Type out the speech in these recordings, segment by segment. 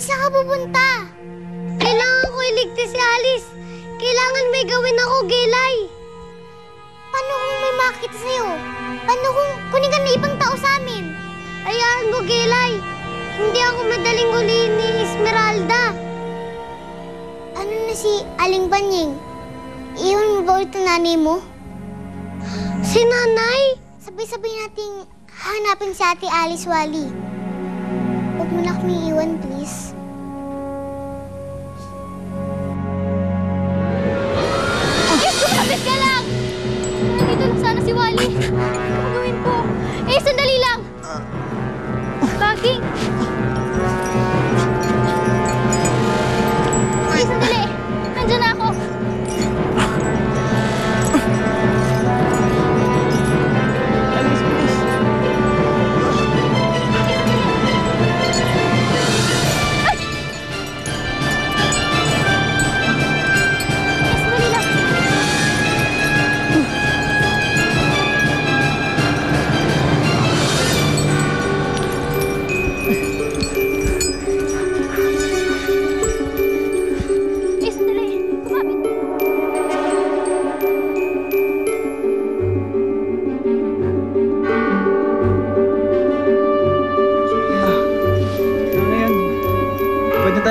saan ka pupunta? Kailangan ko iligtas si Alice. Kailangan may gawin ako, Gelay. Paano kung may makita sa'yo? Paano kung kunin ka na ibang tao sa amin? Hayaan mo, Gelay. Hindi ako madaling huliin ni Esmeralda. Ano na si Aling Banying? Iyon mo ba ulit ang nanay mo? Si nanay? Sabay-sabay nating hanapin si Ate Alice, Wally. Huwag mo na kami iwan, please. Kumapit ka lang! Nandito lang sana si Wally. Ano gawin ko? Eh, sandali lang! Baging! Eh, sandali! Nandiyan na ako!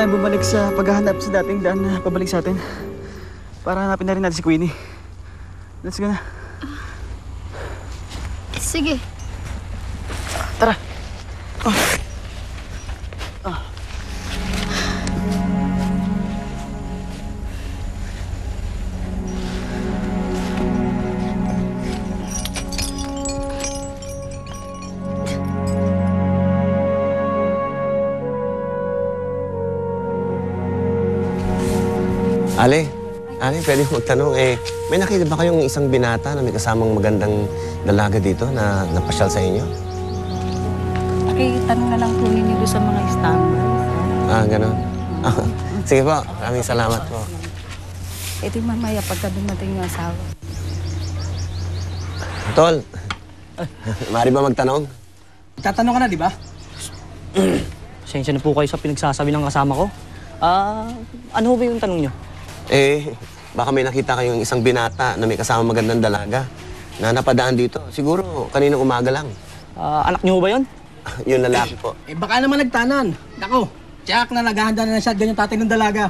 Bumalik sa paghahanap sa dating daan na pabalik sa atin para hanapin na rin natin si Queenie. Let's go na. Sige. Tara. Ale, pwede mo magtanong, may nakita ba kayong isang binata na may kasamang magandang dalaga dito na napasyal sa inyo? Tanong na lang po ninyo doon sa mga standards. Ganon. Sige po, maraming salamat po. Eh di mamaya pagka dumating yung asawa. Tol, maaari ba magtanong? Tatanong ka na, di ba? Pasensya na po kayo sa pinagsasabi ng kasama ko. Ano ba yung tanong nyo? Baka may nakita kayong isang binata na may kasama magandang dalaga na napadaan dito. Siguro, kaninang umaga lang. Anak nyo ba yun? Yung lalaki po. Baka naman nagtanan. Nako, tsak na naghahanda na ng shotgun yung tatay ng dalaga.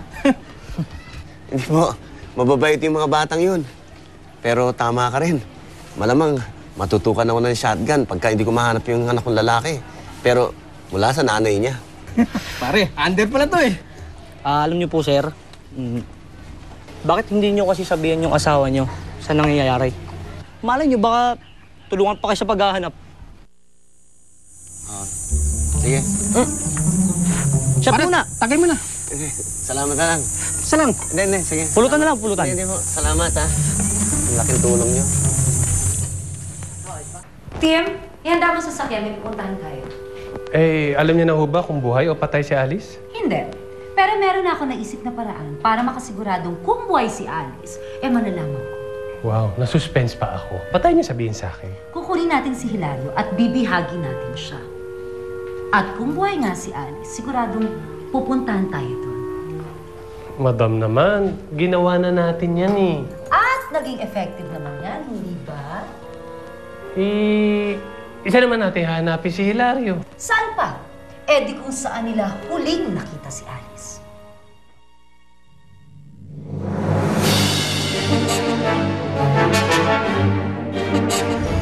Hindi po, mababait yung mga batang yun. Pero tama ka rin. Malamang, matutukan ako ng shotgun pagka hindi ko mahanap yung anak kong lalaki. Pero mula sa nanay niya. Pare, under pala to eh. Alam nyo po, sir, bakit hindi nyo kasi sabihan yung asawa nyo sa nangyayari? Malay nyo, baka tulungan pa kayo sa paghahanap. Sige. Shot muna! Tagay mo na. Salamat na lang. Salang. Hindi, sige. Pulutan na lang, pulutan. Hindi po. Salamat, ha. Ang laking tulong nyo. Tim, ihanda mo sa sasakyan, may pupuntahan tayo. Alam niya na ho ba kung buhay o patay si Alice? Hindi. Pero meron na ako naisip na paraan para makasiguradong kung buhay si Alice, malalaman ko. Wow, nasuspense pa ako. Patay niya sabihin sa akin. Kukunin natin si Hilario at bibihagi natin siya. At kung buhay nga si Alice, siguradong pupuntahan tayo doon. Madam naman, ginawa na natin yan eh. At naging effective naman yan, hindi ba? Isa naman natin hanapin si Hilario. Saan pa? Di kung saan nila huling nakita si Alice.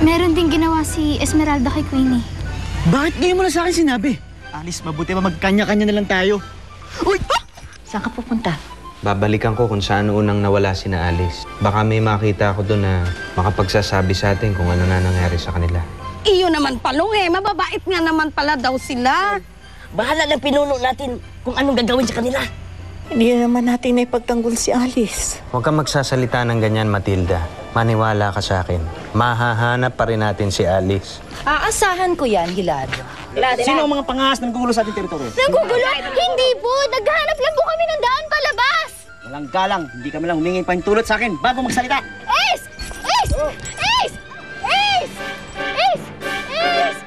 Meron din ginawa si Esmeralda kay Queenie. Bakit ngayon mo na sa akin sinabi? Alice, mabuti pa magkanya-kanya na lang tayo. Uy! Ah! Saan ka pupunta? Babalikan ko kung saan unang nawala si na Alice. Baka may makita ako doon na makapagsasabi sa atin kung ano na nangyari sa kanila. Iyo naman palong mababait nga naman pala daw sila. Bahala ng pinuno natin kung anong gagawin sa kanila. Hindi naman natin na ipagtanggol si Alice. Huwag kang magsasalita ng ganyan, Matilda. Maniwala ka sa akin. Mahahanap pa rin natin si Alice. Aasahan ko yan, Hilario. Sino ang mga pangas na naggugulo sa ating teritoryo? Nagugulo? Hindi po! Naghahanap lang po kami ng daan palabas! Walang galang. Hindi kami lang humingi pa yung tulot sa akin bago magsalita. Ace! Ace! Ace! Ace! Ace! Ace!